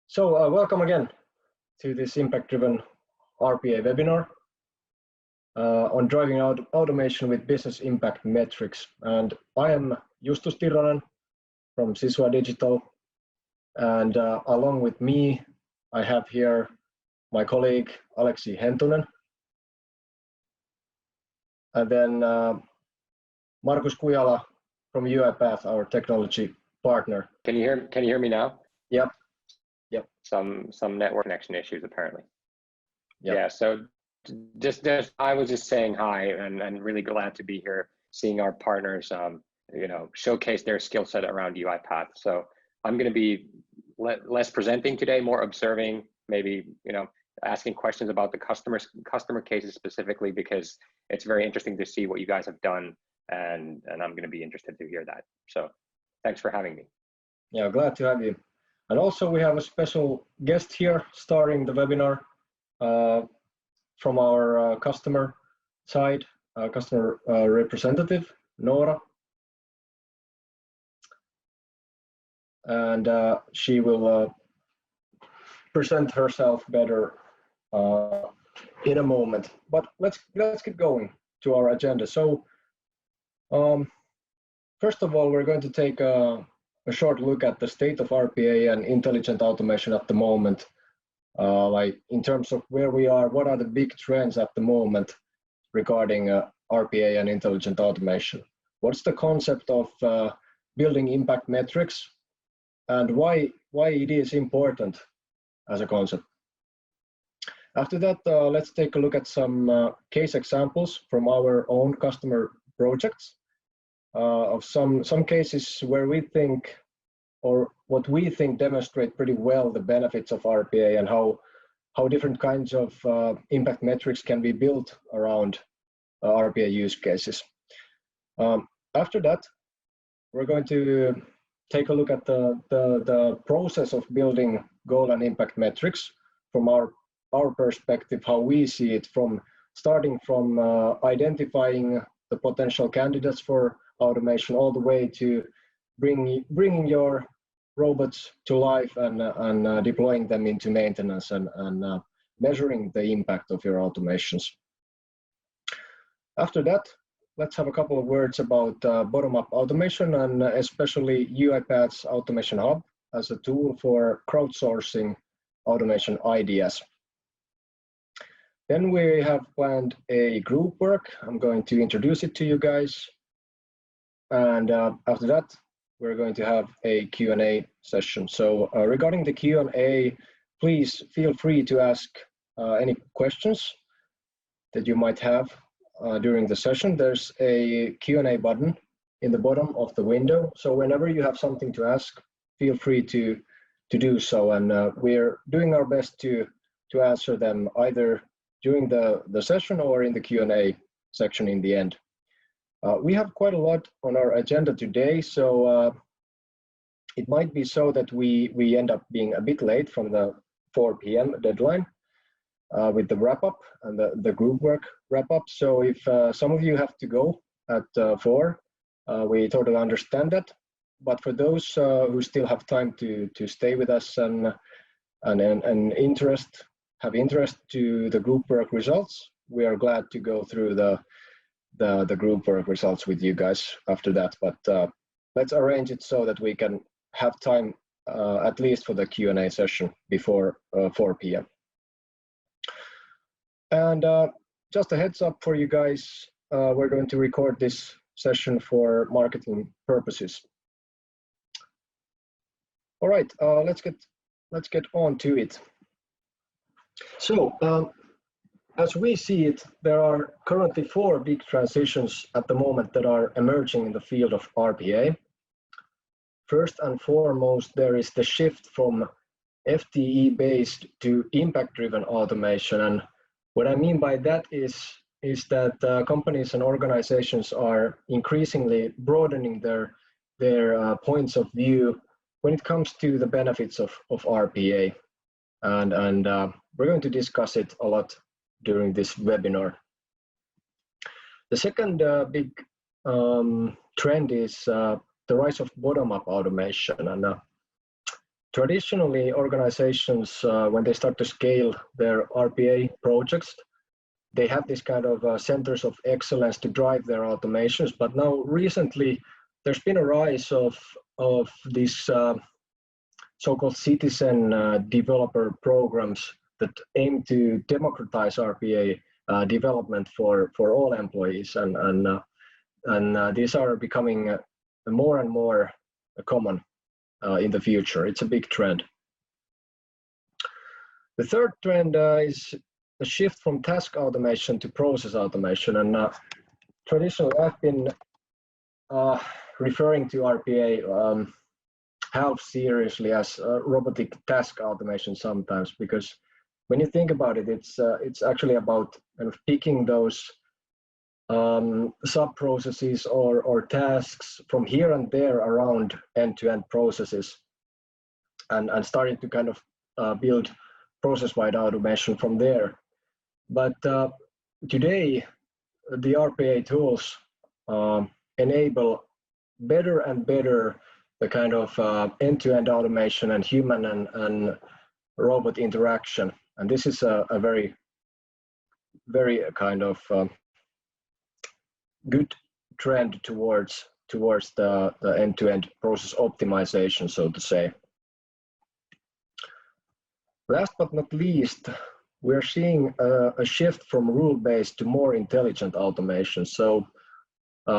So welcome again to this impact-driven RPA webinar on driving automation with business impact metrics. And I am Justus Tirronen from Sisua Digital, and along with me, I have here my colleague Aleksi Hentunen, and then Markus Kujala from UiPath, our technology partner. Can you hear me now? Yep. Some network connection issues apparently. Yep. Yeah. So I was just saying hi and really glad to be here, seeing our partners, showcase their skill set around UiPath. So I'm going to be less presenting today, more observing, maybe asking questions about the customer cases specifically, because it's very interesting to see what you guys have done, and I'm going to be interested to hear that. So thanks for having me. Yeah, glad to have you. And also we have a special guest here starting the webinar from our customer side, customer representative, Nora. And she will present herself better in a moment. But let's get going to our agenda. So first of all, we're going to take a short look at the state of RPA and intelligent automation at the moment, like in terms of where we are, what are the big trends at the moment regarding RPA and intelligent automation? What's the concept of building impact metrics, and why it is important as a concept? After that, let's take a look at some case examples from our own customer projects. Of some cases where we think, or what we think demonstrate pretty well the benefits of RPA and how different kinds of impact metrics can be built around RPA use cases. After that, we're going to take a look at the process of building goal and impact metrics from our perspective, how we see it, from starting from identifying the potential candidates for automation all the way to bringing your robots to life and deploying them into maintenance and measuring the impact of your automations. After that, let's have a couple of words about bottom-up automation, and especially UiPath's Automation Hub as a tool for crowdsourcing automation ideas. Then we have planned a group work. I'm going to introduce it to you guys. And after that, we're going to have a Q&A session. So regarding the Q&A, please feel free to ask any questions that you might have during the session. There's a Q&A button in the bottom of the window. So whenever you have something to ask, feel free to do so. And we're doing our best to answer them either during the session or in the Q&A section in the end. We have quite a lot on our agenda today, so it might be so that we end up being a bit late from the 4 p.m. deadline with the wrap-up and the group work wrap-up. So if some of you have to go at 4, we totally understand that. But for those who still have time to stay with us and have interest to the group work results, we are glad to go through the group work results with you guys after that. But let's arrange it so that we can have time at least for the Q&A session before 4 p.m. And just a heads up for you guys, we're going to record this session for marketing purposes. All right, let's get on to it. So as we see it, there are currently 4 big transitions at the moment that are emerging in the field of RPA. First and foremost, there is the shift from FTE-based to impact-driven automation. And what I mean by that is that companies and organizations are increasingly broadening their points of view when it comes to the benefits of RPA. And we're going to discuss it a lot during this webinar. The second big trend is the rise of bottom-up automation. And traditionally, organizations, when they start to scale their RPA projects, they have this kind of centers of excellence to drive their automations. But now recently, there's been a rise of these so-called citizen developer programs that aim to democratize RPA development for all employees, and these are becoming more and more common in the future. It's a big trend. The third trend is the shift from task automation to process automation, and traditionally I've been referring to RPA half seriously as robotic task automation sometimes, because when you think about it, it's actually about kind of picking those sub processes or tasks from here and there around end-to-end processes, and starting to kind of build process-wide automation from there. But today, the RPA tools enable better and better the kind of end-to-end automation and human and robot interaction. And this is a very kind of good trend towards the end-to-end process optimization, so to say. Last but not least, we're seeing a shift from rule-based to more intelligent automation. So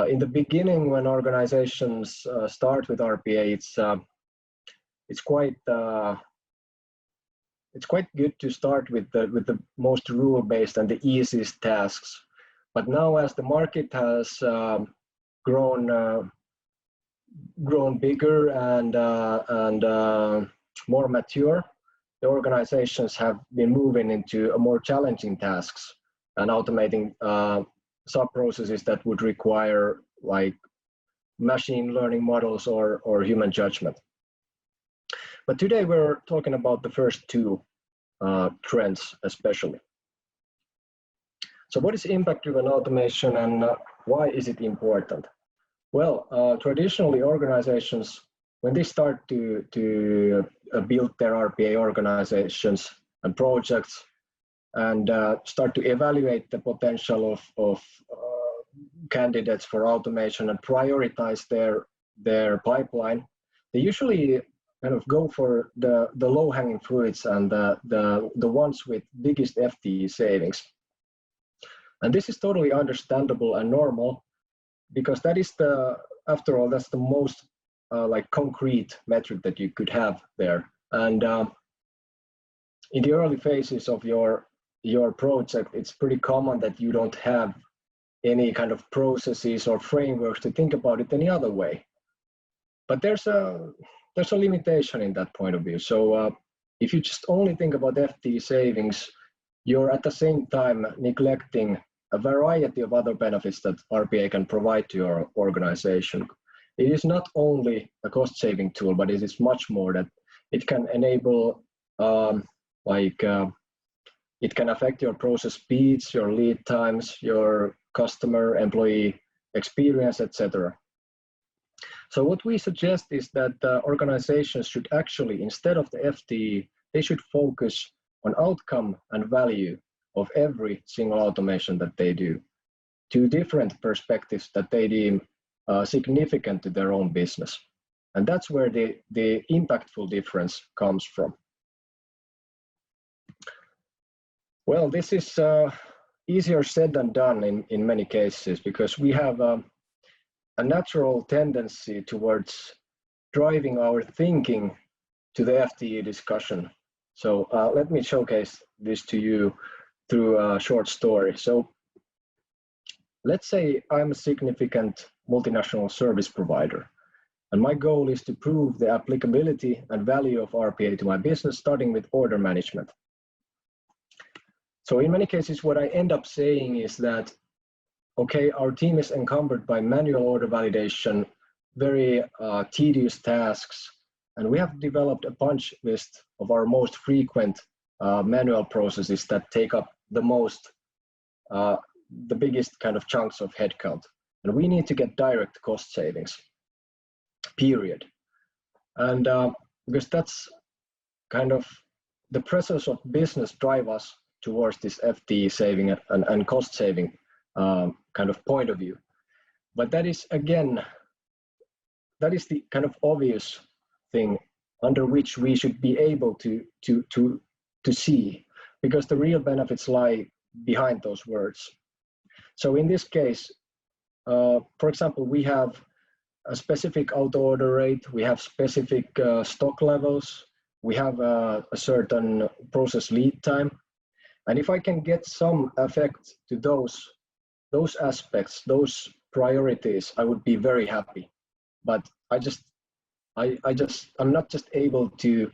in the beginning, when organizations start with RPA, it's quite good to start with the most rule-based and the easiest tasks. But now, as the market has grown bigger and more mature, the organizations have been moving into a more challenging tasks and automating sub-processes that would require like machine learning models or human judgment. But today we're talking about the first two trends especially. So what is impact-driven automation, and why is it important? Well, traditionally organizations, when they start to build their RPA organizations and projects and start to evaluate the potential of candidates for automation and prioritize their pipeline, they usually kind of go for the low-hanging fruits and the ones with biggest FTE savings. And this is totally understandable and normal, because that is after all, that's the most like concrete metric that you could have there. And in the early phases of your project, it's pretty common that you don't have any kind of processes or frameworks to think about it any other way. But there's a limitation in that point of view. So if you just only think about FTE savings, you're at the same time neglecting a variety of other benefits that RPA can provide to your organization. It is not only a cost-saving tool, but it is much more. That it can enable, it can affect your process speeds, your lead times, your customer, employee experience, etc. So what we suggest is that organizations should actually, instead of the FTE, they should focus on outcome and value of every single automation that they do, to different perspectives that they deem significant to their own business. And that's where the impactful difference comes from. Well, this is easier said than done in many cases, because we have a natural tendency towards driving our thinking to the FTE discussion. So let me showcase this to you through a short story. So let's say I'm a significant multinational service provider, and my goal is to prove the applicability and value of RPA to my business, starting with order management. So in many cases, what I end up saying is that, okay, our team is encumbered by manual order validation, very tedious tasks, and we have developed a punch list of our most frequent manual processes that take up the biggest kind of chunks of headcount. And we need to get direct cost savings, period. And because kind of the pressures of business drive us towards this FTE saving and cost saving kind of point of view. But that is, again, that is the kind of obvious thing under which we should be able to see, because the real benefits lie behind those words. So in this case, for example, we have a specific auto order rate, we have specific stock levels, we have a certain process lead time. And if I can get some effect to those aspects, those priorities, I would be very happy. But I'm not just able to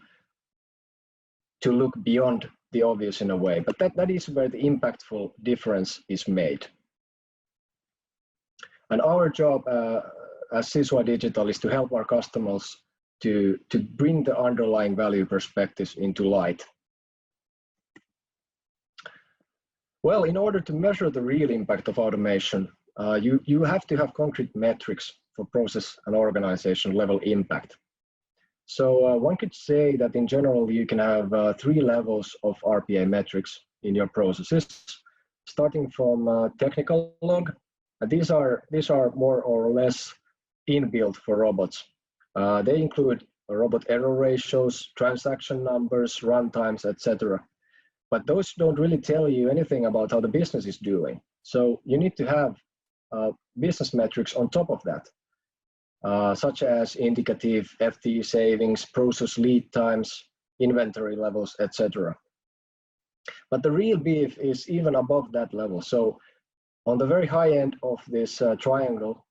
look beyond the obvious in a way, but that is where the impactful difference is made. And our job as Sisua Digital is to help our customers to bring the underlying value perspectives into light. Well, in order to measure the real impact of automation, you have to have concrete metrics for process and organization level impact. So one could say that in general, you can have 3 levels of RPA metrics in your processes, starting from technical log. And these are more or less inbuilt for robots. They include robot error ratios, transaction numbers, runtimes, etc. But those don't really tell you anything about how the business is doing. So you need to have business metrics on top of that, such as indicative FTE savings, process lead times, inventory levels, etc. But the real beef is even above that level. So on the very high end of this triangle,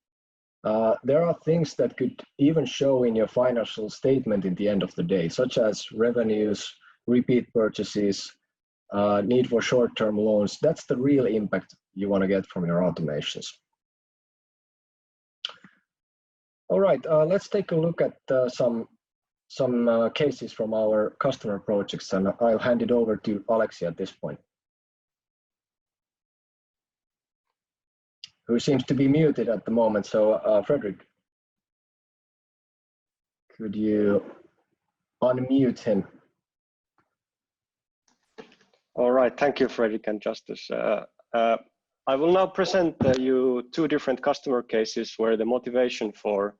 there are things that could even show in your financial statement in the end of the day, such as revenues, repeat purchases, need for short-term loans. That's the real impact you want to get from your automations. All right, let's take a look at some cases from our customer projects, and I'll hand it over to Alexi at this point, who seems to be muted at the moment. So Frederick, could you unmute him? All right, thank you, Frederick and Justus. I will now present you 2 different customer cases where the motivation for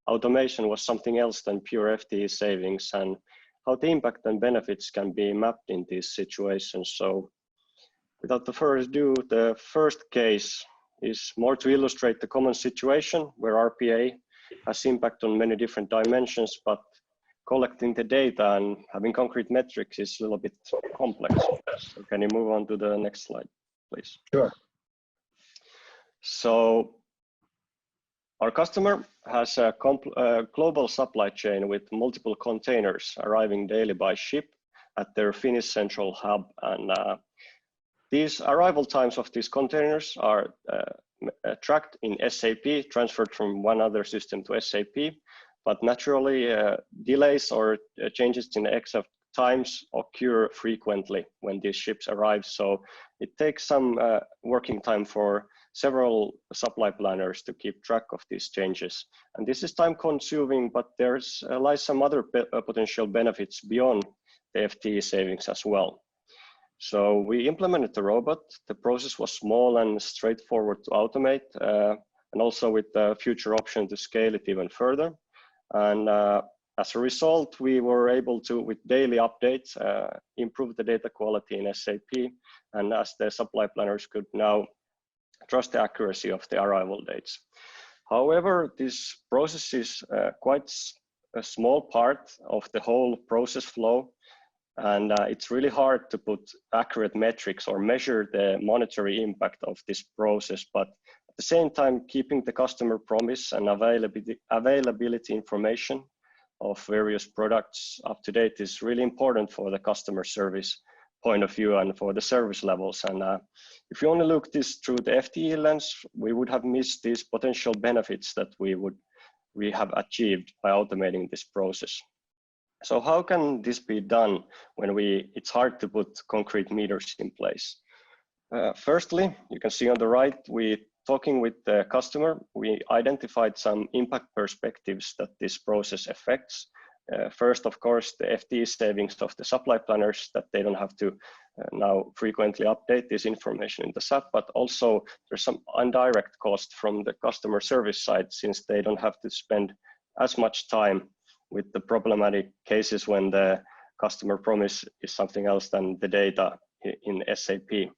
automation was something else than pure FTE savings, and how the impact and benefits can be mapped in these situations. So without the further ado, the first case is more to illustrate the common situation where RPA has impact on many different dimensions, but collecting the data and having concrete metrics is a little bit complex. So can you move on to the next slide, please? Sure. So our customer has a global supply chain with multiple containers arriving daily by ship at their Finnish central hub. And these arrival times of these containers are tracked in SAP, transferred from one other system to SAP. But naturally, delays or changes in exact times occur frequently when these ships arrive. So it takes some working time for several supply planners to keep track of these changes. And this is time consuming, but there's lies some other potential benefits beyond the FTE savings as well. So we implemented the robot. The process was small and straightforward to automate, and also with the future option to scale it even further. And as a result, we were able to, with daily updates, improve the data quality in SAP, and as the supply planners could now trust the accuracy of the arrival dates. However, this process is quite a small part of the whole process flow, and it's really hard to put accurate metrics or measure the monetary impact of this process, but at the same time, keeping the customer promise and availability information of various products up to date is really important for the customer service point of view and for the service levels. And if you only look this through the FTE lens, we would have missed these potential benefits that we have achieved by automating this process. So how can this be done when it's hard to put concrete meters in place? Firstly, you can see on the right, talking with the customer, we identified some impact perspectives that this process affects. First, of course, the FTE savings of the supply planners, that they don't have to now frequently update this information in the SAP, but also there's some indirect cost from the customer service side, since they don't have to spend as much time with the problematic cases when the customer promise is something else than the data in SAP.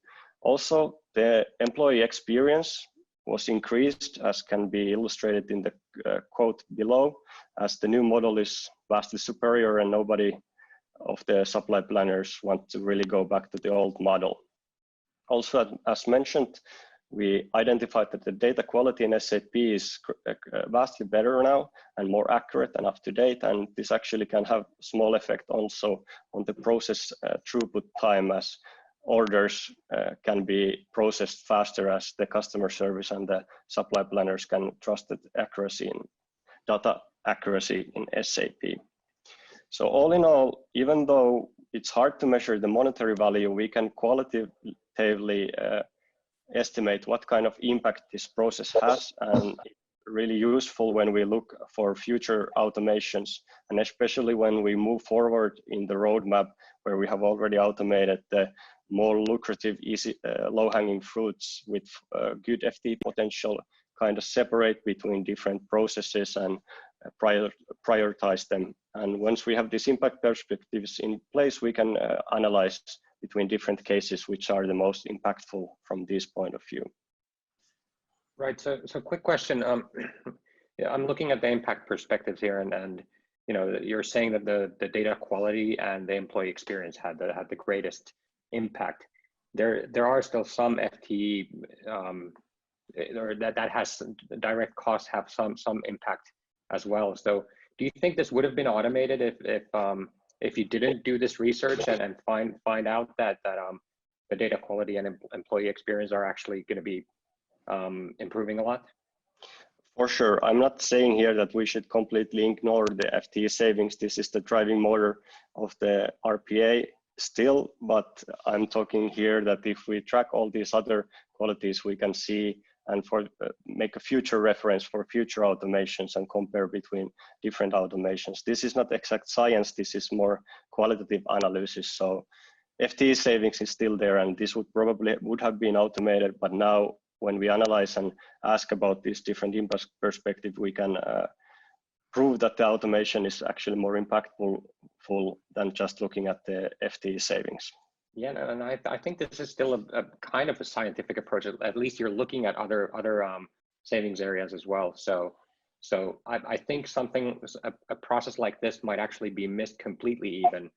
Also, the employee experience was increased, as can be illustrated in the quote below, as the new model is vastly superior and nobody of the supply planners want to really go back to the old model. Also, as mentioned, we identified that the data quality in SAP is vastly better now and more accurate and up to date, and this actually can have small effect also on the process throughput time, as orders can be processed faster, as the customer service and the supply planners can trust the accuracy in data accuracy in SAP. So all in all, even though it's hard to measure the monetary value, we can qualitatively estimate what kind of impact this process has, and it's really useful when we look for future automations, and especially when we move forward in the roadmap where we have already automated the more lucrative, easy, low-hanging fruits with good FTE potential, kind of separate between different processes and prioritize them. And once we have these impact perspectives in place, we can analyze between different cases which are the most impactful from this point of view. Right. So quick question. Yeah, I'm looking at the impact perspectives here, and you know, you're saying that the data quality and the employee experience had the greatest impact. There are still some FTE or that has direct costs have some impact as well. So do you think this would have been automated if you didn't do this research and find out that the data quality and employee experience are actually going to be improving a lot? For sure. I'm not saying here that we should completely ignore the FTE savings. This is the driving motor of the RPA still, but I'm talking here that if we track all these other qualities, we can see and make a future reference for future automations and compare between different automations. This is not exact science, this is more qualitative analysis. So FTE savings is still there, and this would have been automated, but now when we analyze and ask about this different impact perspective, we can prove that the automation is actually more impactful than just looking at the FTE savings. Yeah, and I think this is still a kind of a scientific approach. At least you're looking at other savings areas as well. So I think a process like this might actually be missed completely, even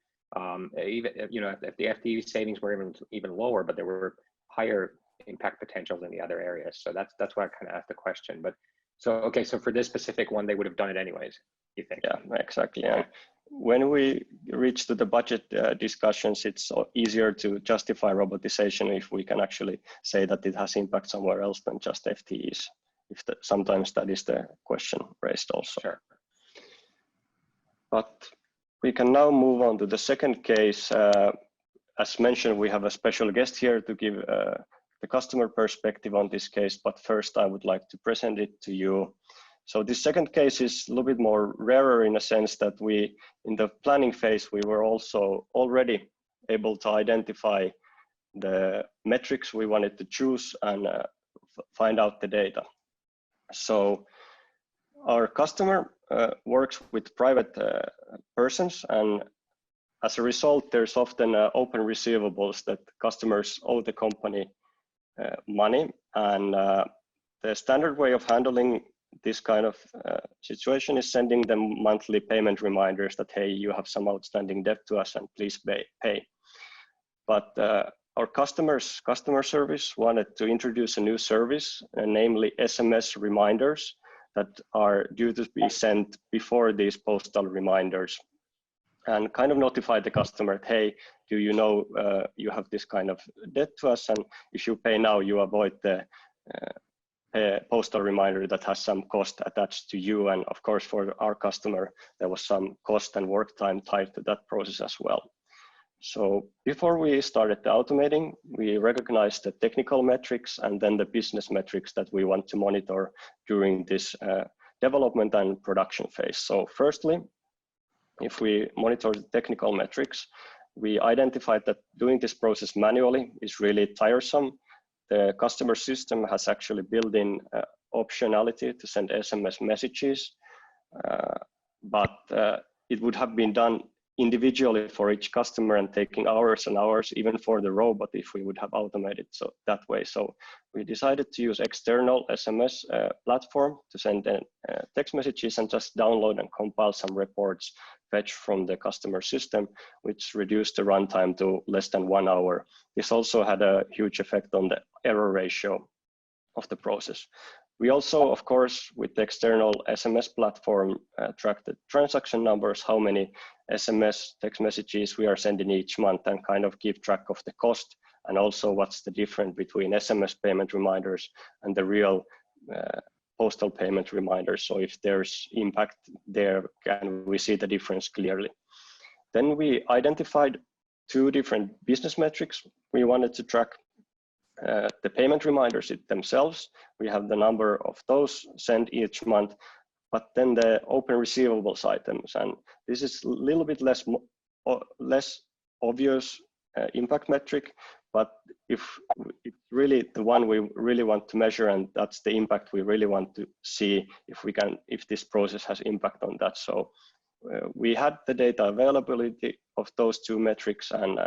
you know, if the FTE savings were even lower, but there were higher impact potentials in the other areas. So that's why I kind of asked the question. But so okay, so for this specific one, they would have done it anyways, you think? Yeah, exactly. Yeah. When we reach to the budget discussions, it's easier to justify robotization if we can actually say that it has impact somewhere else than just FTEs. Sometimes that is the question raised also. Sure. But we can now move on to the second case. As mentioned, we have a special guest here to give the customer perspective on this case, but first I would like to present it to you. So this second case is a little bit more rarer in a sense that we, in the planning phase, we were also already able to identify the metrics we wanted to choose and find out the data. So our customer works with private persons, and as a result, there's often open receivables that customers owe the company money, and the standard way of handling this kind of situation is sending them monthly payment reminders that, hey, you have some outstanding debt to us and please pay. But our customer service wanted to introduce a new service, namely SMS reminders that are due to be sent before these postal reminders, and kind of notify the customer, hey, do you know you have this kind of debt to us, and if you pay now, you avoid the postal reminder that has some cost attached to you. And of course, for our customer, there was some cost and work time tied to that process as well. So before we started the automating, we recognized the technical metrics and then the business metrics that we want to monitor during this development and production phase. So firstly, if we monitor the technical metrics, we identified that doing this process manually is really tiresome. The customer system has actually built in optionality to send SMS messages, but it would have been done individually for each customer and taking hours and hours, even for the robot, if we would have automated so that way. So we decided to use external SMS platform to send text messages and just download and compile some reports fetched from the customer system, which reduced the runtime to less than 1 hour. This also had a huge effect on the error ratio of the process. We also, of course, with the external SMS platform, track the transaction numbers, how many SMS text messages we are sending each month, and kind of keep track of the cost, and also what's the difference between SMS payment reminders and the real postal payment reminders. So if there's impact there, can we see the difference clearly? Then we identified 2 different business metrics we wanted to track. The payment reminders themselves, we have the number of those sent each month, but then the open receivables items, and this is a little bit less obvious impact metric, but if it's really the one we really want to measure, and that's the impact we really want to see if this process has impact on that. So we had the data availability of those 2 metrics and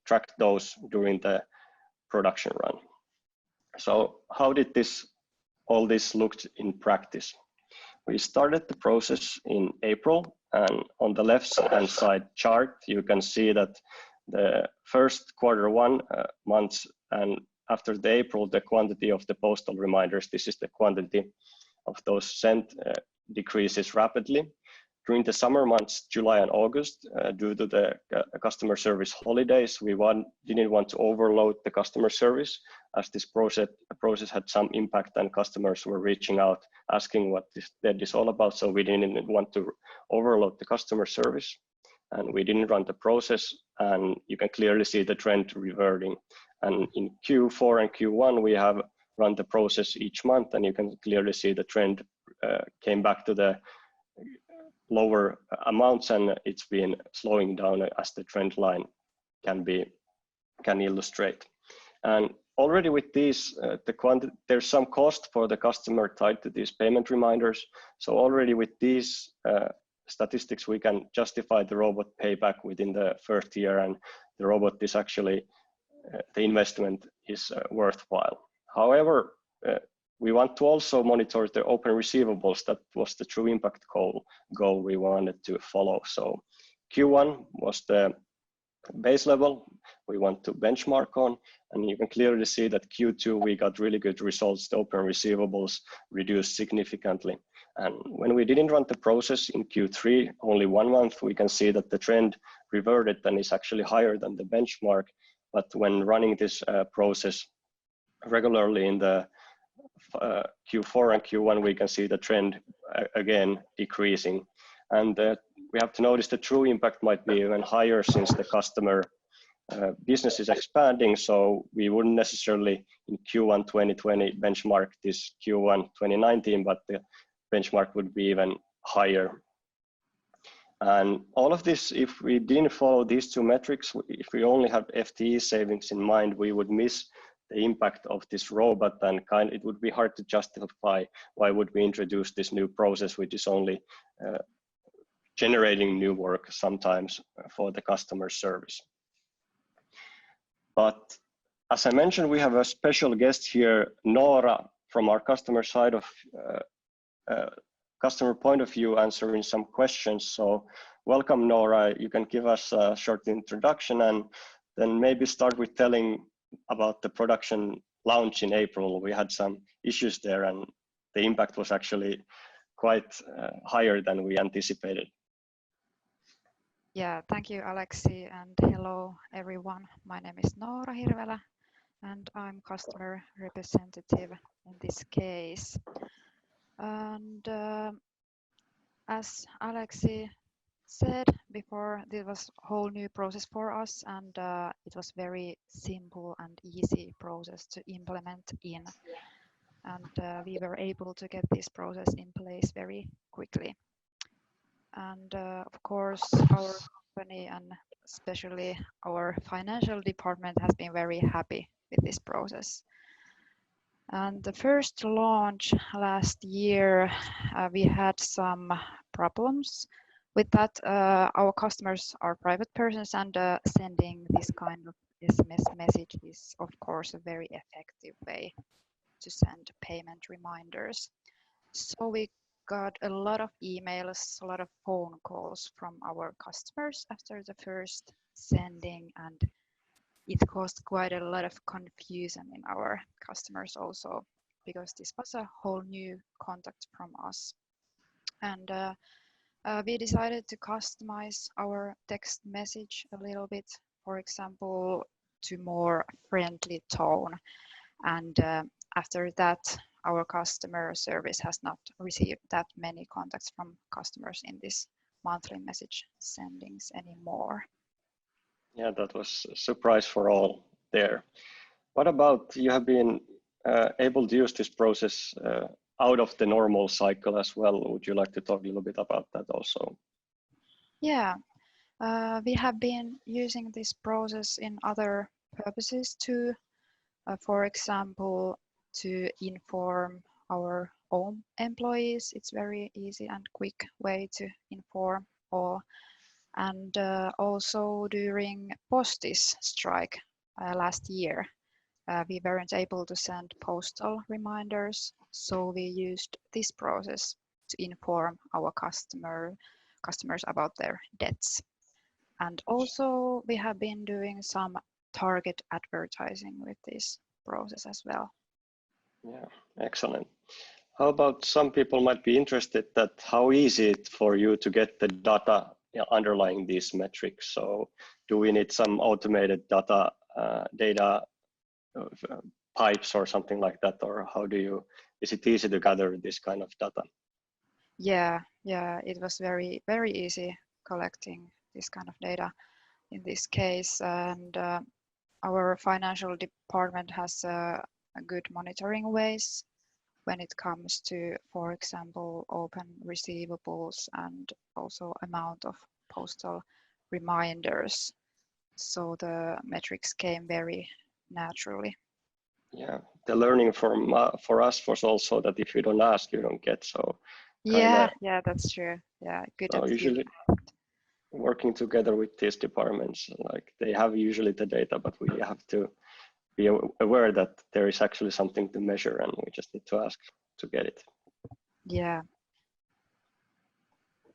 tracked those during the production run. So how did all this look in practice? We started the process in April, and on the left-hand side chart, you can see that the first Q1 months, and after the April, the quantity of the postal reminders, this is the quantity of those sent, decreases rapidly. During the summer months, July and August, due to the customer service holidays, we didn't want to overload the customer service, as this process had some impact and customers were reaching out asking what that is all about. So we didn't want to overload the customer service, and we didn't run the process, and you can clearly see the trend reverting. And in Q4 and Q1, we have run the process each month, and you can clearly see the trend came back to the lower amounts, and it's been slowing down as the trend line can illustrate. And already with these, there's some cost for the customer tied to these payment reminders. So already with these statistics, we can justify the robot payback within the first year, and the robot is actually, the investment is worthwhile. However, we want to also monitor the open receivables. That was the true impact goal we wanted to follow. So Q1 was the base level we want to benchmark on, and you can clearly see that Q2 we got really good results. The open receivables reduced significantly. And when we didn't run the process in Q3, only 1 month, we can see that the trend reverted and is actually higher than the benchmark. But when running this process regularly in the Q4 and Q1, we can see the trend again decreasing. And we have to notice the true impact might be even higher since the customer business is expanding. So we wouldn't necessarily in Q1 2020 benchmark this Q1 2019, but the benchmark would be even higher. And all of this, if we didn't follow these 2 metrics, if we only have FTE savings in mind, we would miss the impact of this robot, and it would be hard to justify why would we introduce this new process, which is only generating new work sometimes for the customer service. But as I mentioned, we have a special guest here, Nora, from our customer side of customer point of view, answering some questions. So welcome, Nora. You can give us a short introduction and then maybe start with telling about the production launch in April. We had some issues there, and the impact was actually quite higher than we anticipated. Yeah, thank you, Aleksi, and hello everyone. My name is Noora Hirvelä, and I'm customer representative in this case. And as Aleksi said before, this was a whole new process for us, and it was very simple and easy process to implement in. And we were able to get this process in place very quickly. And of course, our company and especially our financial department has been very happy with this process. And the first launch last year, we had some problems with that. Our customers are private persons, and sending this kind of SMS message is, of course, a very effective way to send payment reminders. So we got a lot of emails, a lot of phone calls from our customers after the first sending, and it caused quite a lot of confusion in our customers also, because this was a whole new contact from us. And we decided to customize our text message a little bit, for example, to more friendly tone. And after that, our customer service has not received that many contacts from customers in this monthly message sendings anymore. Yeah, that was a surprise for all there. What about, you have been able to use this process out of the normal cycle as well? Would you like to talk a little bit about that also? Yeah, we have been using this process in other purposes too. For example, to inform our own employees. It's very easy and quick way to inform all. And also during Postis strike last year, we weren't able to send postal reminders, so we used this process to inform our customers about their debts. And also we have been doing some target advertising with this process as well. Yeah, excellent. How about, some people might be interested that how easy it for you to get the data underlying these metrics? So do we need some automated data pipes or something like that, or how do you, is it easy to gather this kind of data? Yeah, it was very easy collecting this kind of data in this case, and our financial department has a good monitoring ways when it comes to, for example, open receivables and also amount of postal reminders. So the metrics came very naturally. Yeah, the learning from for us was also that if you don't ask, you don't get. So yeah, that's true. Yeah, good. So usually working together with these departments, like they have usually the data, but we have to be aware that there is actually something to measure, and we just need to ask to get it. Yeah.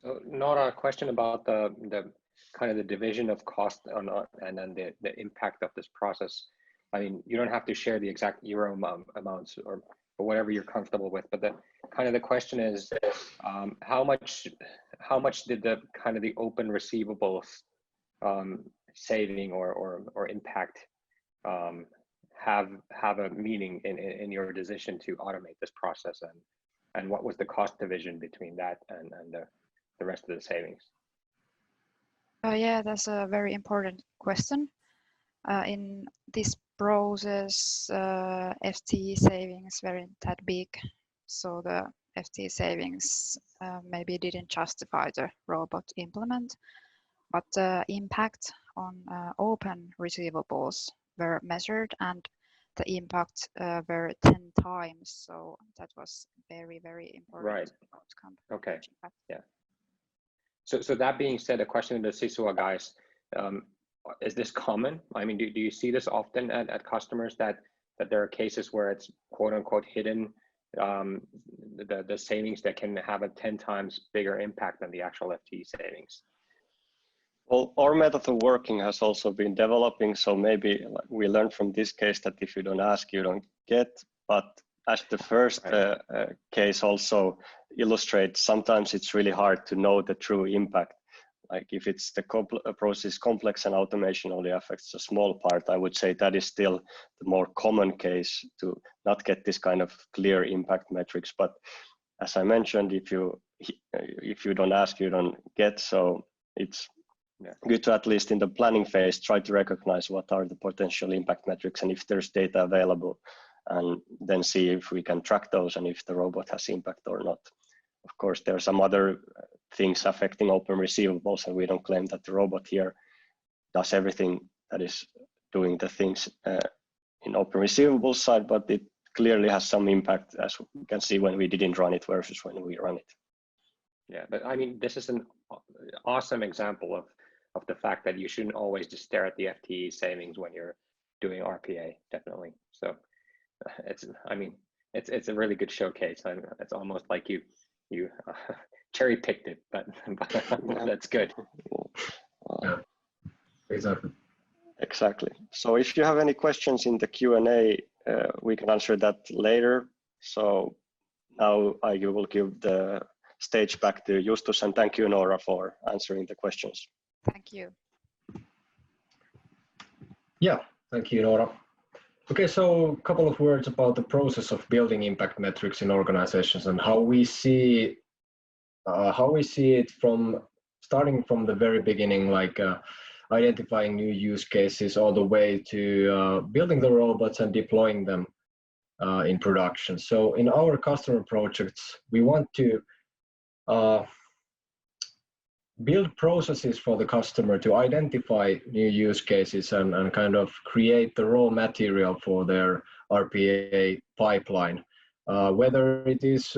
So Nora, a question about the kind of the division of cost on, and then the impact of this process. I mean, you don't have to share the exact euro amounts or whatever you're comfortable with, but the kind of the question is, how much did the kind of the open receivables saving or impact have a meaning in your decision to automate this process, and what was the cost division between that and the rest of the savings? Yeah, that's a very important question. In this process, FTE savings weren't that big, so the FTE savings maybe didn't justify the robot implement, but the impact on open receivables were measured, and the impact were 10 times, so that was very important outcome. Okay, yeah. So that being said, a question to the Sisua guys, is this common? I mean, do you see this often at customers, that there are cases where it's quote unquote hidden, the savings that can have a 10 times bigger impact than the actual FTE savings? Well, our method of working has also been developing, so maybe we learned from this case that if you don't ask, you don't get. But as the first case also illustrates, sometimes it's really hard to know the true impact. Like if it's the process complex and automation only affects a small part, I would say that is still the more common case to not get this kind of clear impact metrics. But as I mentioned, if you don't ask, you don't get. So it's good to, at least in the planning phase, try to recognize what are the potential impact metrics and if there's data available, and then see if we can track those and if the robot has impact or not. Of course, there are some other things affecting open receivables, and we don't claim that the robot here does everything that is doing the things in open receivables side, but it clearly has some impact, as we can see when we didn't run it versus when we run it. Yeah, but I mean, this is an awesome example of the fact that you shouldn't always just stare at the FTE savings when you're doing RPA, definitely. So it's a really good showcase. It's almost like you cherry picked it, but that's good. Yeah, exactly. Exactly. So if you have any questions in the Q&A, we can answer that later. So now I will give the stage back to Justus, and thank you, Nora, for answering the questions. Thank you. Yeah, thank you, Nora. Okay, so a couple of words about the process of building impact metrics in organizations and how we see it from starting from the very beginning, like identifying new use cases all the way to building the robots and deploying them in production. So in our customer projects, we want to build processes for the customer to identify new use cases and kind of create the raw material for their RPA pipeline, whether it is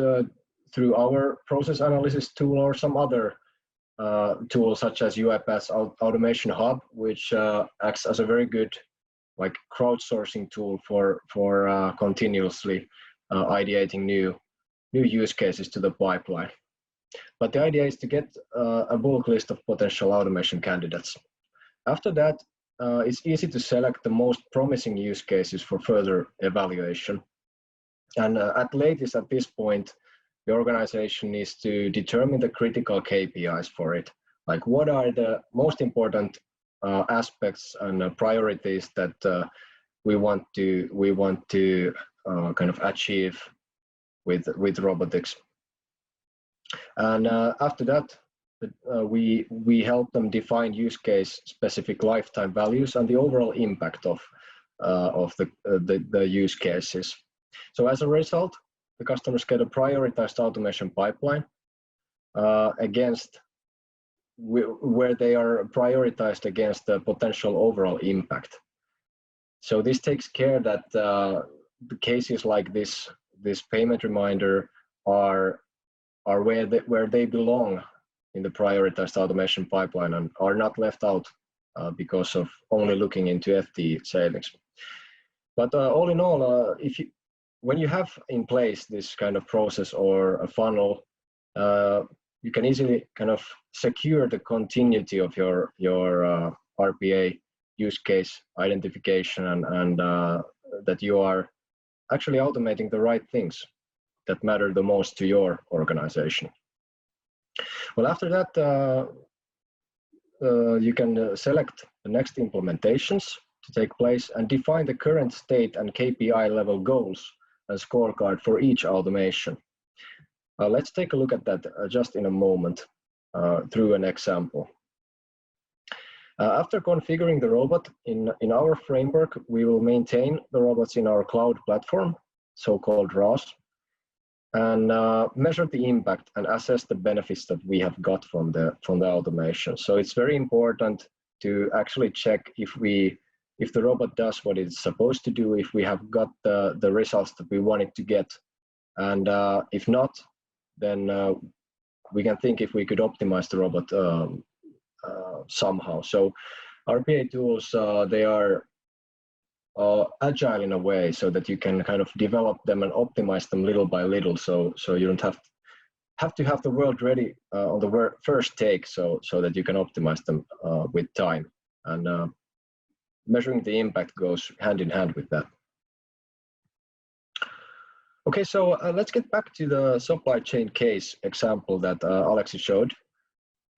through our process analysis tool or some other tool such as UiPath's Automation Hub, which acts as a very good like crowdsourcing tool for continuously ideating new use cases to the pipeline. But the idea is to get a bulk list of potential automation candidates. After that, it's easy to select the most promising use cases for further evaluation. And at latest at this point, the organization needs to determine the critical KPIs for it. Like what are the most important aspects and priorities that we want to kind of achieve with robotics. And after that, we help them define use case specific lifetime values and the overall impact of the use cases. So as a result, the customers get a prioritized automation pipeline against where they are prioritized against the potential overall impact. So this takes care that the cases like this payment reminder are where they belong in the prioritized automation pipeline and are not left out because of only looking into FTE savings. But all in all, when you have in place this kind of process or a funnel, you can easily kind of secure the continuity of your RPA use case identification and that you are actually automating the right things that matter the most to your organization. Well, after that, you can select the next implementations to take place and define the current state and KPI level goals and scorecard for each automation. Let's take a look at that just in a moment through an example. After configuring the robot in our framework, we will maintain the robots in our cloud platform, so-called RAS, and measure the impact and assess the benefits that we have got from the automation. So it's very important to actually check if the robot does what it's supposed to do, if we have got the results that we want it to get, and if not, then we can think if we could optimize the robot somehow. So RPA tools, they are agile in a way so that you can kind of develop them and optimize them little by little, so you don't have to have the world ready on the first take, so that you can optimize them with time, and measuring the impact goes hand in hand with that. Okay, so let's get back to the supply chain case example that Aleksi showed,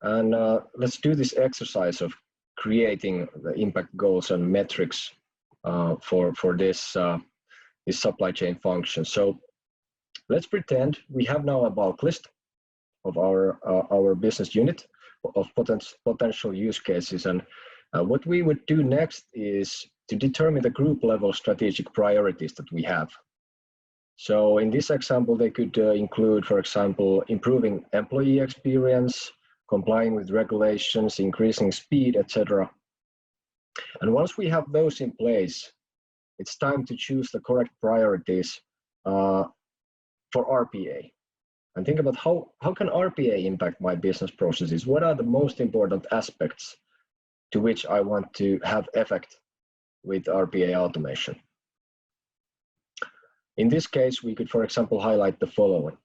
and let's do this exercise of creating the impact goals and metrics for this supply chain function. So let's pretend we have now a bulk list of our business unit of potential use cases, and what we would do next is to determine the group level strategic priorities that we have. So in this example, they could include, for example, improving employee experience, complying with regulations, increasing speed, etc. And once we have those in place, it's time to choose the correct priorities for RPA. And think about how can RPA impact my business processes? What are the most important aspects to which I want to have effect with RPA automation? In this case, we could, for example, highlight the following.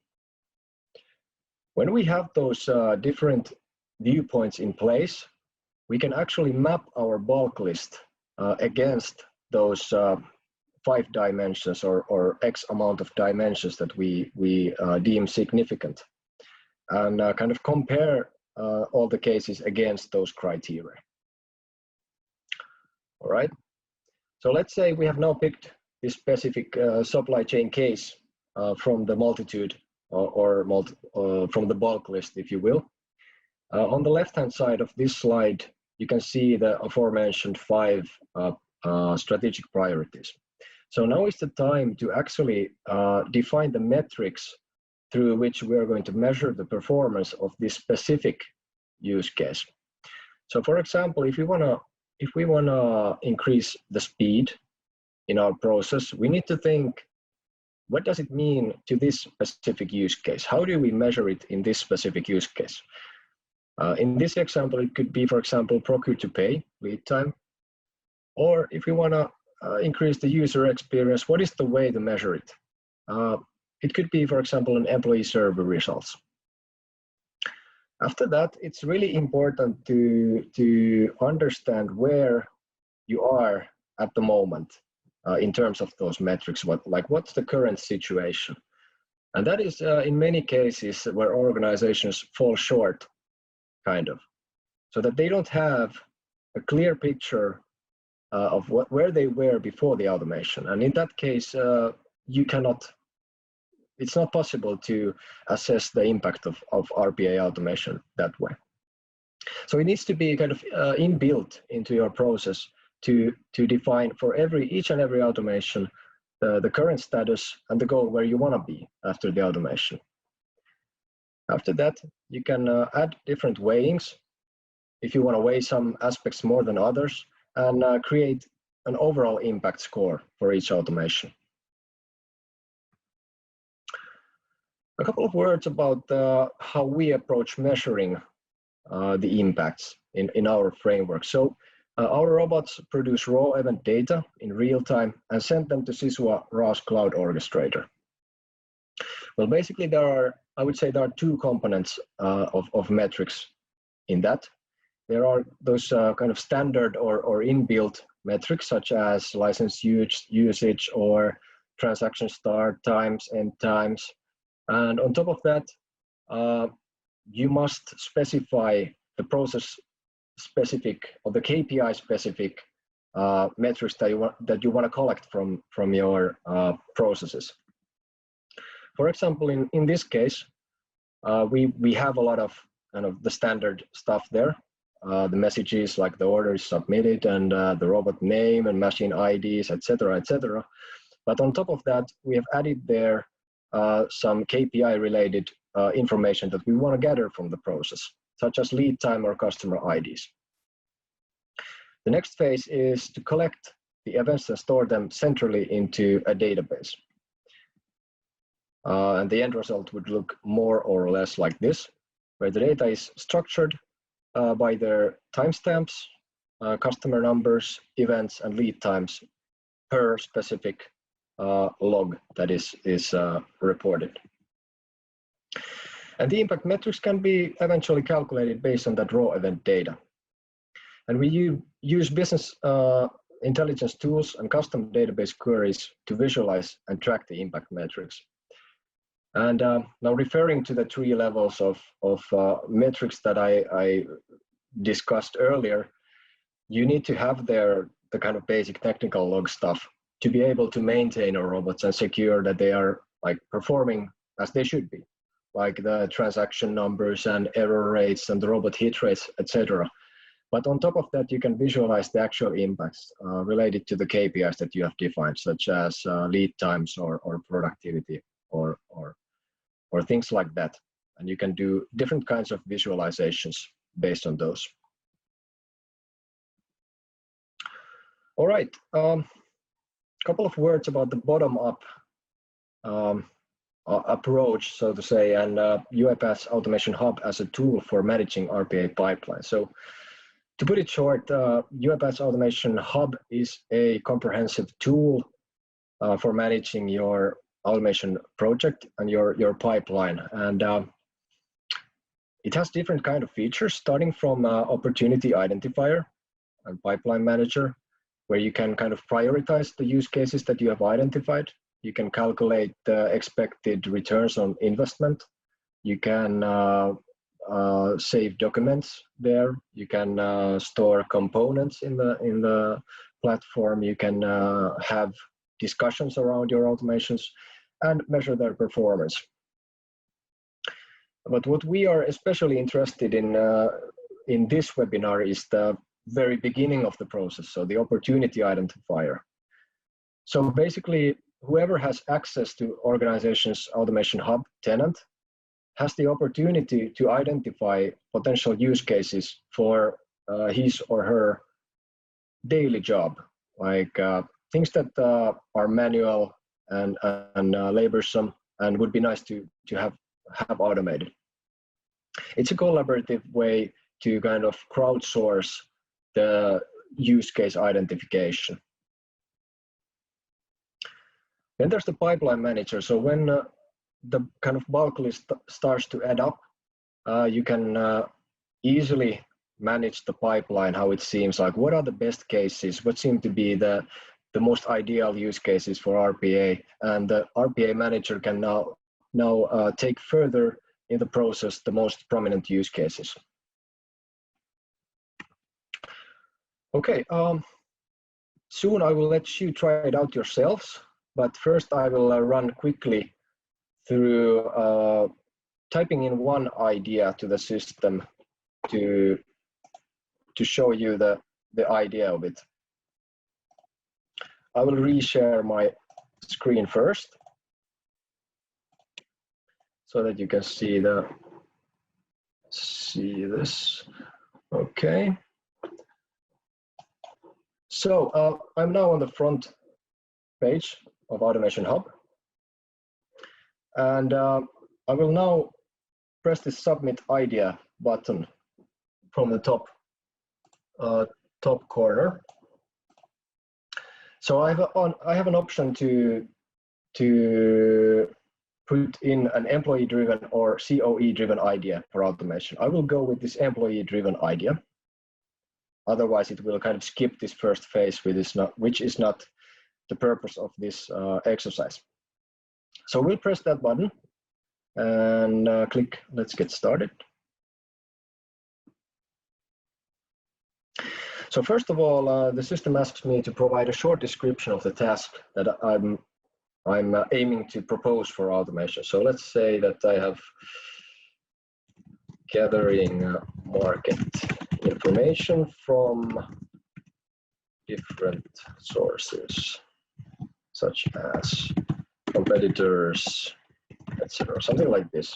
When we have those different viewpoints in place, we can actually map our bulk list against those 5 dimensions or X amount of dimensions that we deem significant, and kind of compare all the cases against those criteria. All right. So let's say we have now picked this specific supply chain case from the multitude or from the bulk list, if you will. On the left-hand side of this slide, you can see the aforementioned 5 strategic priorities. So now is the time to actually define the metrics through which we are going to measure the performance of this specific use case. So for example, if we want to increase the speed in our process, we need to think, what does it mean to this specific use case? How do we measure it in this specific use case? In this example, it could be, for example, procure to pay, lead time. Or if we want to increase the user experience, what is the way to measure it? It could be, for example, an employee survey results. After that, it's really important to understand where you are at the moment in terms of those metrics. What's the current situation? And that is in many cases where organizations fall short, kind of, so that they don't have a clear picture of where they were before the automation. And in that case, it's not possible to assess the impact of RPA automation that way. So it needs to be kind of inbuilt into your process to define for each and every automation the current status and the goal where you want to be after the automation. After that, you can add different weighings if you want to weigh some aspects more than others, and create an overall impact score for each automation. A couple of words about how we approach measuring the impacts in our framework. So our robots produce raw event data in real time and send them to Sysua RAS Cloud Orchestrator. Well, basically I would say there are 2 components of metrics in that. There are those kind of standard or inbuilt metrics, such as license usage or transaction start times, end times. And on top of that, you must specify the process specific or the KPI specific metrics that you want to collect from your processes. For example, in this case, we have a lot of kind of the standard stuff there. The messages like the order is submitted and the robot name and machine IDs, etc., etc. But on top of that, we have added there some KPI related information that we want to gather from the process, such as lead time or customer IDs. The next phase is to collect the events and store them centrally into a database. And the end result would look more or less like this, where the data is structured by their timestamps, customer numbers, events, and lead times per specific log that is reported. And the impact metrics can be eventually calculated based on that raw event data. And we use business intelligence tools and custom database queries to visualize and track the impact metrics. And now referring to the 3 levels of metrics that I discussed earlier, you need to have the kind of basic technical log stuff to be able to maintain our robots and secure that they are performing as they should be, like the transaction numbers and error rates and the robot hit rates, etc. But on top of that, you can visualize the actual impacts related to the KPIs that you have defined, such as lead times or productivity or things like that. And you can do different kinds of visualizations based on those. All right, couple of words about the bottom-up approach, so to say, and UiPath's Automation Hub as a tool for managing RPA pipelines. So to put it short, UiPath's Automation Hub is a comprehensive tool for managing your automation project and your pipeline. And it has different kind of features, starting from opportunity identifier and pipeline manager, where you can kind of prioritize the use cases that you have identified. You can calculate the expected returns on investment. You can save documents there. You can store components in the platform. You can have discussions around your automations and measure their performance. But what we are especially interested in this webinar is the very beginning of the process, so the opportunity identifier. So basically, whoever has access to organization's Automation Hub tenant has the opportunity to identify potential use cases for his or her daily job, like things that are manual and laborsome and would be nice to have automated. It's a collaborative way to kind of crowdsource the use case identification. Then there's the pipeline manager. So when the kind of bulk list starts to add up, you can easily manage the pipeline, how it seems like. What are the best cases? What seem to be the most ideal use cases for RPA? And the RPA manager can now take further in the process the most prominent use cases. Okay, soon I will let you try it out yourselves, but first I will run quickly through typing in one idea to the system to show you the idea of it. I will reshare my screen first so that you can see this. Okay. So I'm now on the front page of Automation Hub, and I will now press the Submit Idea button from the top corner. So I have an option to put in an employee-driven or COE-driven idea for automation. I will go with this employee-driven idea. Otherwise, it will kind of skip this first phase, which is not the purpose of this exercise. So we'll press that button and click Let's Get Started. So first of all, the system asks me to provide a short description of the task that I'm aiming to propose for automation. So let's say that I have gathering market information from different sources, such as competitors, etc., something like this.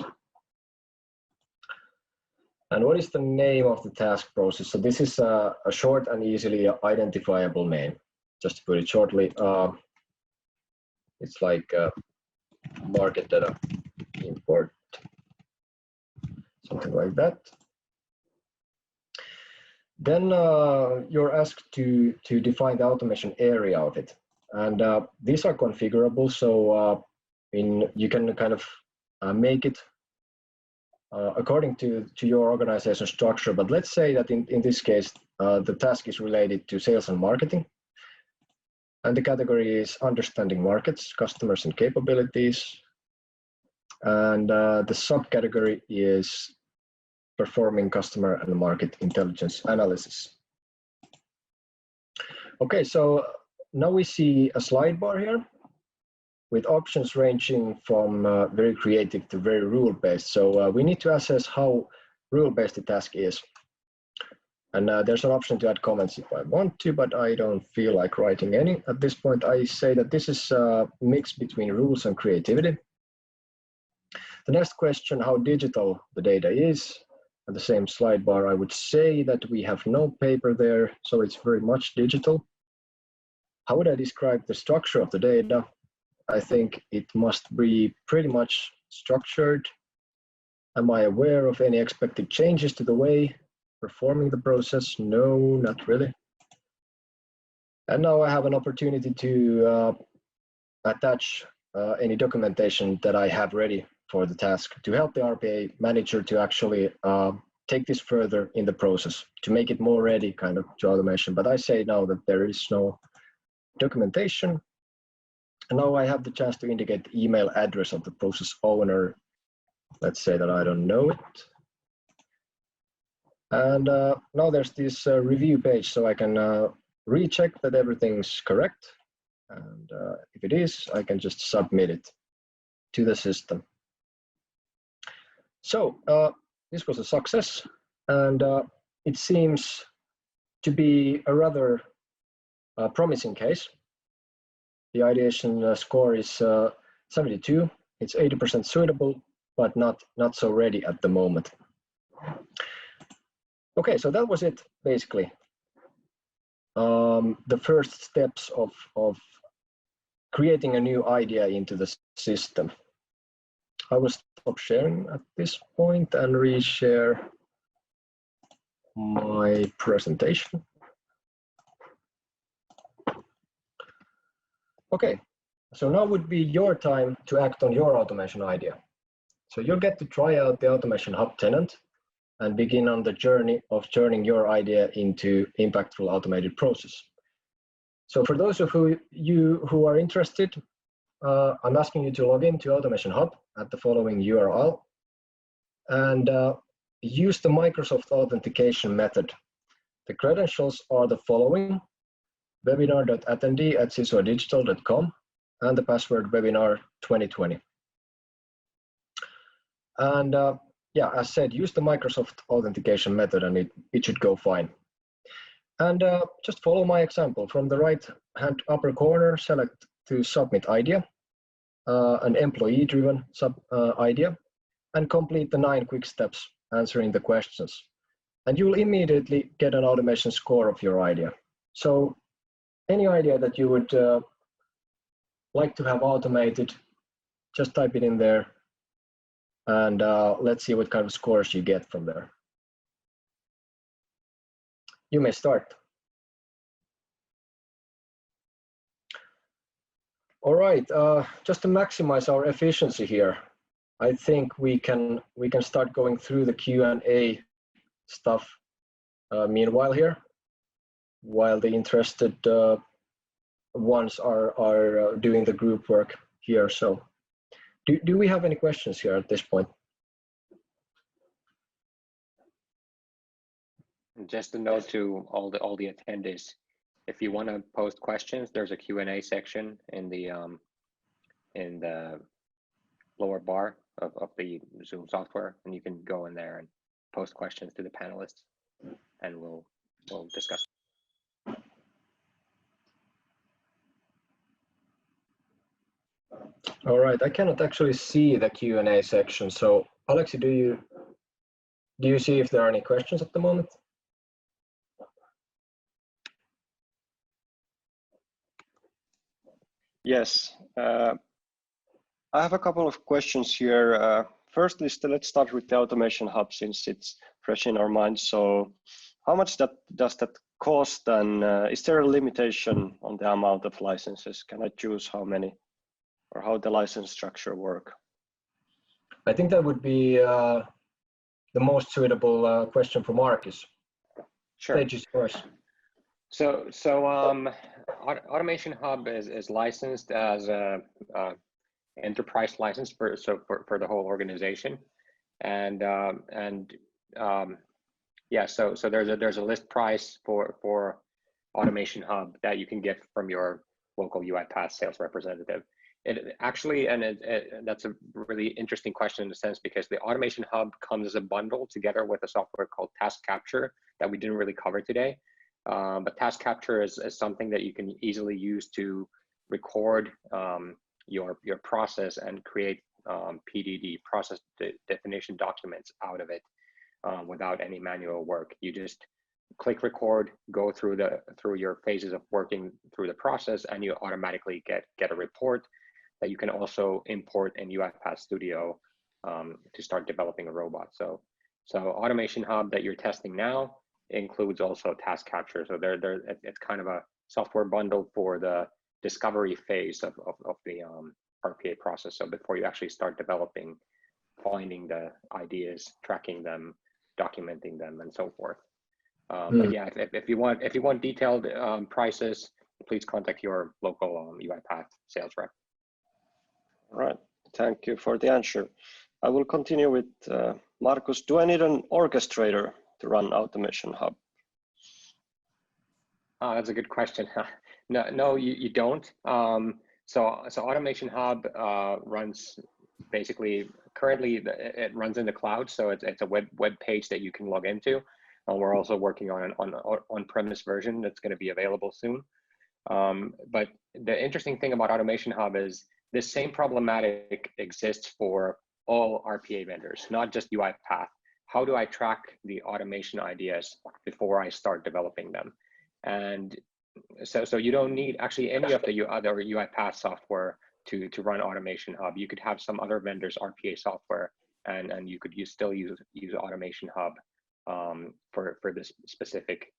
And what is the name of the task process? So this is a short and easily identifiable name. Just to put it shortly, it's like market data import, something like that. Then you're asked to define the automation area of it. And these are configurable, so you can kind of make it according to your organization structure. But let's say that in this case, the task is related to sales and marketing. And the category is understanding markets, customers, and capabilities. And the subcategory is performing customer and market intelligence analysis. Okay, so now we see a slide bar here with options ranging from very creative to very rule-based. So we need to assess how rule-based the task is. And there's an option to add comments if I want to, but I don't feel like writing any. At this point, I say that this is a mix between rules and creativity. The next question, how digital the data is. At the same slide bar, I would say that we have no paper there, so it's very much digital. How would I describe the structure of the data? I think it must be pretty much structured. Am I aware of any expected changes to the way performing the process? No, not really. And now I have an opportunity to attach any documentation that I have ready for the task to help the RPA manager to actually take this further in the process, to make it more ready kind of to automation. But I say now that there is no documentation. And now I have the chance to indicate the email address of the process owner. Let's say that I don't know it. And now there's this review page, so I can recheck that everything's correct. And if it is, I can just submit it to the system. So this was a success, and it seems to be a rather promising case. The ideation score is 72. It's 80% suitable, but not so ready at the moment. Okay, so that was it basically. The first steps of creating a new idea into the system. I will stop sharing at this point and reshare my presentation. Okay, so now would be your time to act on your automation idea. So you'll get to try out the Automation Hub tenant and begin on the journey of turning your idea into impactful automated process. So for those of you who are interested, I'm asking you to log into Automation Hub at the following URL and use the Microsoft authentication method. The credentials are the following: webinar.attendee@sysodigital.com and the password webinar 2020. And yeah, as said, use the Microsoft authentication method and it should go fine. And just follow my example. From the right-hand upper corner, select to submit idea, an employee-driven idea, and complete the 9 quick steps answering the questions. And you'll immediately get an automation score of your idea. So any idea that you would like to have automated, just type it in there, and let's see what kind of scores you get from there. You may start. All right, just to maximize our efficiency here, I think we can start going through the Q&A stuff meanwhile here, while the interested ones are doing the group work here. So do we have any questions here at this point? Just a note to all the attendees: if you want to post questions, there's a Q&A section in the lower bar of the Zoom software, and you can go in there and post questions to the panelists, and we'll discuss. All right, I cannot actually see the Q&A section. So Alexi, do you see if there are any questions at the moment? Yes, I have a couple of questions here. Firstly, let's start with the Automation Hub since it's fresh in our minds. So how much does that cost, and is there a limitation on the amount of licenses? Can I choose how many, or how the license structure work? I think that would be the most suitable question for Marcus. Sure. Stage is yours. So Automation Hub is licensed as a enterprise license for the whole organization, and yeah, so there's a list price for Automation Hub that you can get from your local UiPath sales representative. It actually, and that's a really interesting question in a sense, because the Automation Hub comes as a bundle together with a software called Task Capture that we didn't really cover today. But task capture is something that you can easily use to record your process and create PDD, process definition documents out of it without any manual work. You just click record, go through your phases of working through the process, and you automatically get a report that you can also import in UiPath Studio to start developing a robot. So Automation Hub that you're testing now includes also task capture. So it's kind of a software bundle for the discovery phase of the RPA process. So before you actually start developing, finding the ideas, tracking them, documenting them, and so forth. But yeah, if you want detailed prices, please contact your local UiPath sales rep. All right, thank you for the answer. I will continue with Markus. Do I need an orchestrator to run Automation Hub? Oh, that's a good question. No, you don't. So Automation Hub runs basically currently it runs in the cloud, so it's a web page that you can log into. We're also working on an on-premise version that's going to be available soon. But the interesting thing about Automation Hub is this same problematic exists for all RPA vendors, not just UiPath. How do I track the automation ideas before I start developing them? And so you don't need actually any of the other UiPath software to run Automation Hub. You could have some other vendors' RPA software, and you could still use Automation Hub for this specific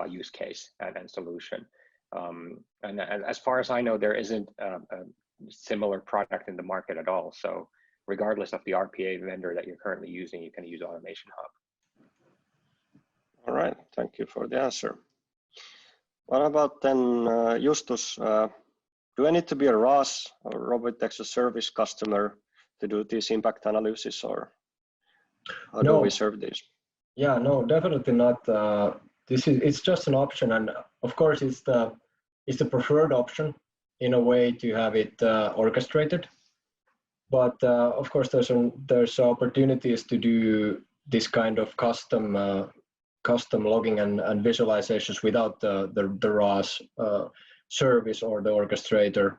use case and solution. And as far as I know, there isn't a similar product in the market at all. So regardless of the RPA vendor that you're currently using, you can use Automation Hub. All right, thank you for the answer. What about then, Justus, do I need to be a RAS or Robot as a Service customer to do this impact analysis, or how do we serve this? Yeah, no, definitely not. It's just an option, and of course it's the preferred option in a way to have it orchestrated. But of course there's opportunities to do this kind of custom logging and visualizations without the RAS service or the orchestrator.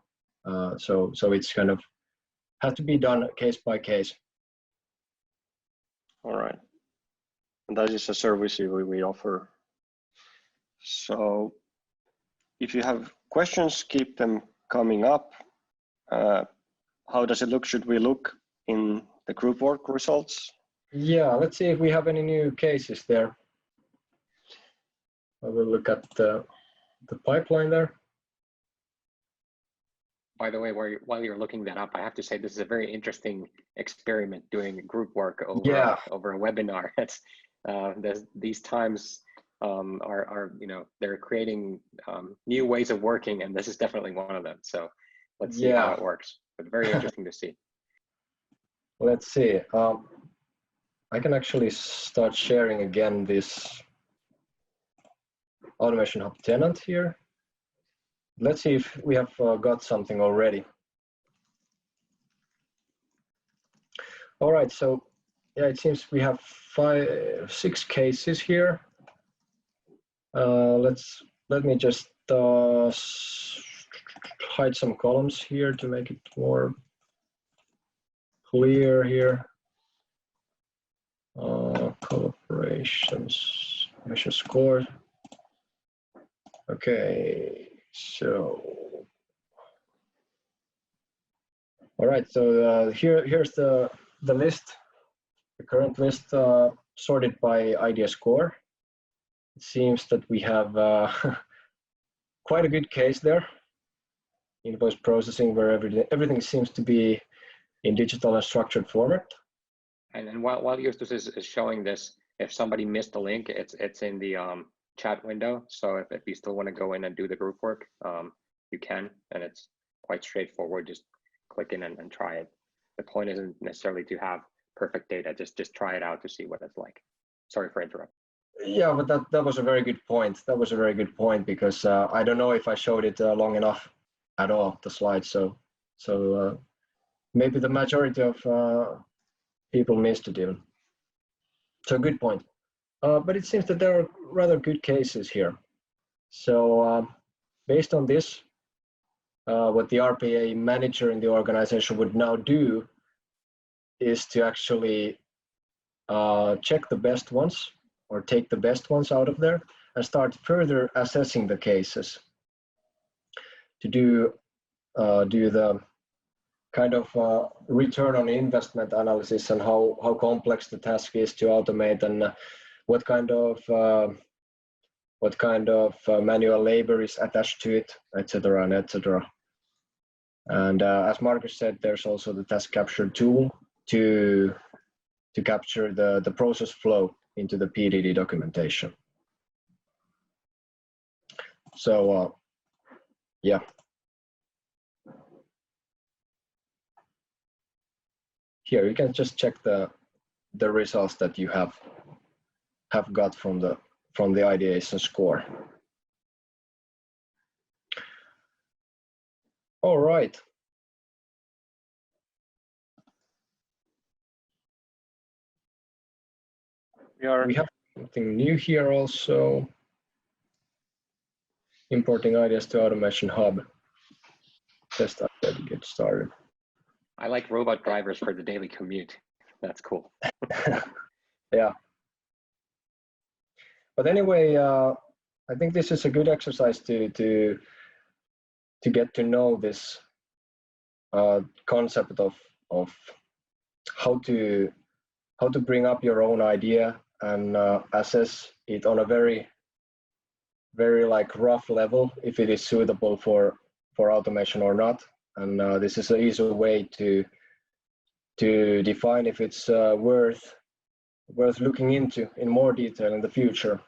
So it's kind of has to be done case by case. All right. And that is a service we offer. So if you have questions, keep them coming up. How does it look? Should we look in the group work results? Yeah, let's see if we have any new cases there. I will look at the pipeline there. By the way, while you're looking that up, I have to say this is a very interesting experiment doing group work over a webinar. It's these times are they're creating new ways of working, and this is definitely one of them. So let's see how it works. But very interesting to see. Let's see. I can actually start sharing again this Automation Hub tenant here. Let's see if we have got something already. All right, so yeah, it seems we have 6 cases here. Let me just hide some columns here to make it more clear here. Collaborations, mission score. Okay, so all right, so here's the list, the current list sorted by idea score. It seems that we have quite a good case there. Invoice processing, where everything seems to be in digital and structured format. And then while Justus is showing this, if somebody missed the link, it's in the chat window. So if you still want to go in and do the group work, you can, and it's quite straightforward. Just click in and try it. The point isn't necessarily to have perfect data. Just try it out to see what it's like. Sorry for interrupting. Yeah, but that was a very good point. That was a very good point, because I don't know if I showed it long enough at all, the slides. So maybe the majority of people missed it even. So good point. but it seems that there are rather good cases here. So based on this, what the RPA manager in the organization would now do is to actually check the best ones or take the best ones out of there and start further assessing the cases to do the kind of return on investment analysis and how complex the task is to automate and what kind of manual labor is attached to it, etc. and etc. And as Marcus said, there's also the task capture tool to capture the process flow into the PDD documentation. So yeah. Here you can just check the results that you have got from the ideation score. All right. We have something new here also. Importing ideas to Automation Hub. Test idea to get started. I like robot drivers for the daily commute. That's cool. Yeah. But anyway, I think this is a good exercise to get to know this concept of how to bring up your own idea and assess it on a very like rough level if it is suitable for automation or not. And this is an easy way to define if it's worth looking into in more detail in the future.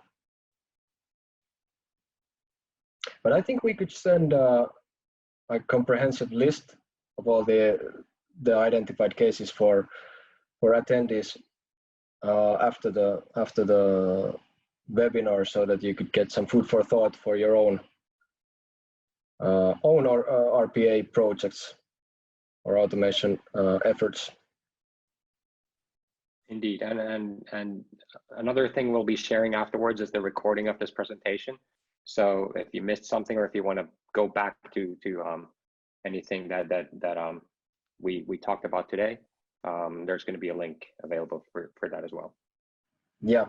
But I think we could send a comprehensive list of all the identified cases for attendees after the webinar, so that you could get some food for thought for your own RPA projects or automation efforts. Indeed, and another thing we'll be sharing afterwards is the recording of this presentation. So if you missed something, or if you want to go back to anything that we talked about today, there's going to be a link available for that as well. Yeah.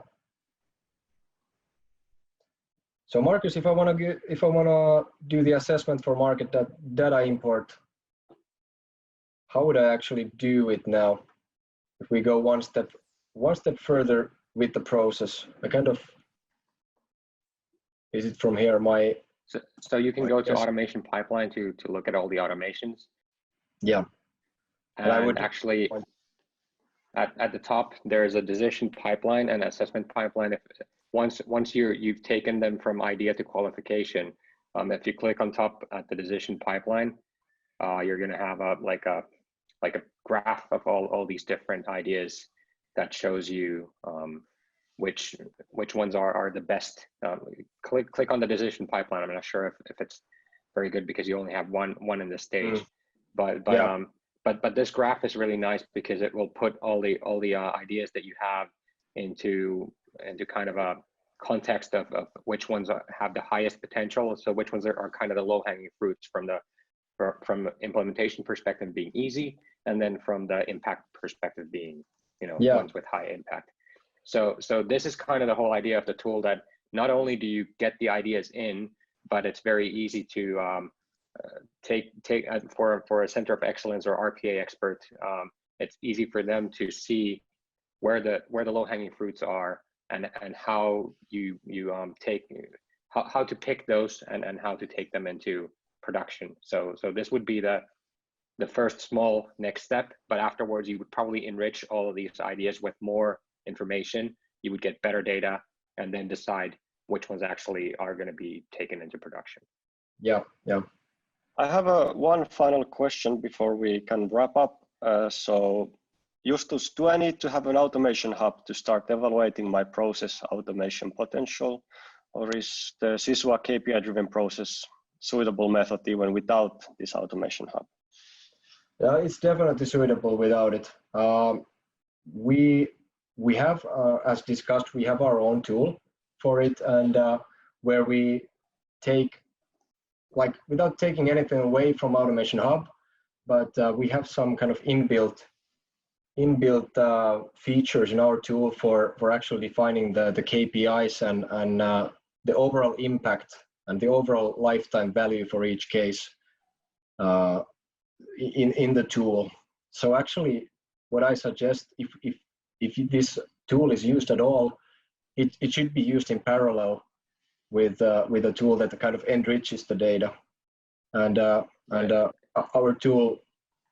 So Marcus, if I want to do the assessment for market data import, how would I actually do it now? If we go one step further with the process, is it from here? So you can go to automation pipeline to look at all the automations. Yeah. And I would actually at the top there's a decision pipeline and assessment pipeline. If once you've taken them from idea to qualification, if you click on top at the decision pipeline, you're going to have a graph of all these different ideas that shows you which ones are the best. Click on the decision pipeline. I'm not sure if it's very good because you only have one in this stage, but this graph is really nice because it will put all the ideas that you have into kind of a context of which ones have the highest potential. So which ones are kind of the low-hanging fruits from the implementation perspective being easy, and then from the impact perspective being ones with high impact. So this is kind of the whole idea of the tool, that not only do you get the ideas in, but it's very easy to take for a center of excellence or RPA expert. It's easy for them to see where the low-hanging fruits are, and how you how to pick those and how to take them into production. So this would be the first small next step, but afterwards you would probably enrich all of these ideas with more information. You would get better data, and then decide which ones actually are going to be taken into production. Yeah. I have one final question before we can wrap up. So Justus, do I need to have an automation hub to start evaluating my process automation potential, or is the SISUA KPI-driven process suitable method even without this automation hub? Yeah, it's definitely suitable without it. we have, as discussed, we have our own tool for it, and where we take, like, without taking anything away from Automation Hub, but we have some kind of inbuilt features in our tool for actually defining the KPIs and the overall impact and the overall lifetime value for each case in the tool. So actually, what I suggest, if this tool is used at all, it should be used in parallel with a tool that kind of enriches the data, and our tool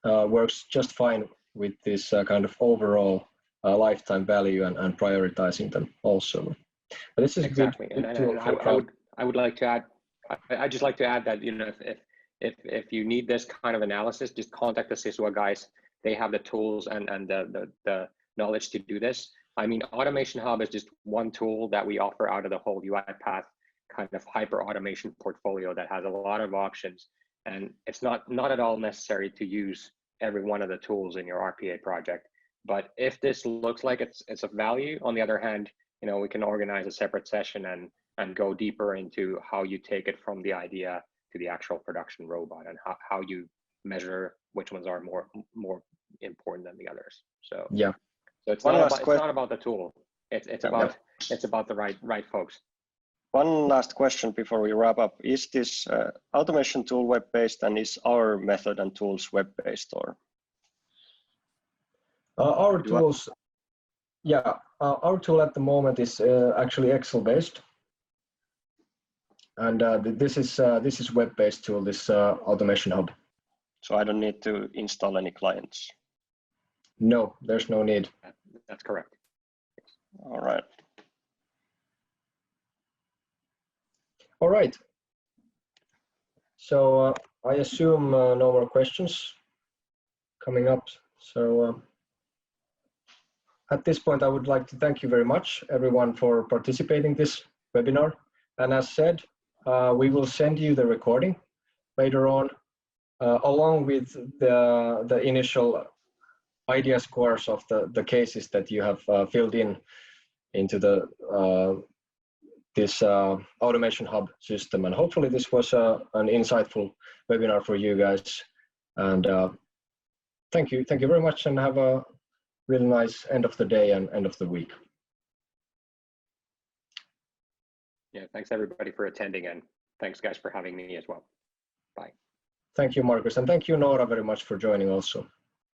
works just fine with this kind of overall lifetime value and prioritizing them also. But this is exactly, good and I would like to add. I just like to add that, you know, if you need this kind of analysis, just contact the SISWA guys. They have the tools and the knowledge to do this. I mean, Automation Hub is just one tool that we offer out of the whole UiPath kind of hyper automation portfolio that has a lot of options, and it's not at all necessary to use every one of the tools in your RPA project. But if this looks like it's of value, on the other hand, you know, we can organize a separate session and go deeper into how you take it from the idea to the actual production robot, and how you measure which ones are more important than the others. So yeah, so it's not about the tool. It's about the right folks. One last question before we wrap up. Is this automation tool web-based, and is our method and tools web-based, or? Our tools, yeah, our tool at the moment is actually Excel-based, and this is web-based tool, this Automation Hub. So I don't need to install any clients? No, there's no need. That's correct. All right. All right. So I assume no more questions coming up. So at this point, I would like to thank you very much, everyone, for participating in this webinar. And as said, we will send you the recording later on, along with the initial idea scores of the cases that you have filled into the this Automation Hub system. And hopefully this was an insightful webinar for you guys. And thank you very much, and have a really nice end of the day and end of the week. Yeah, thanks everybody for attending, and thanks guys for having me as well. Bye. Thank you, Marcus, and thank you, Nora, very much for joining also.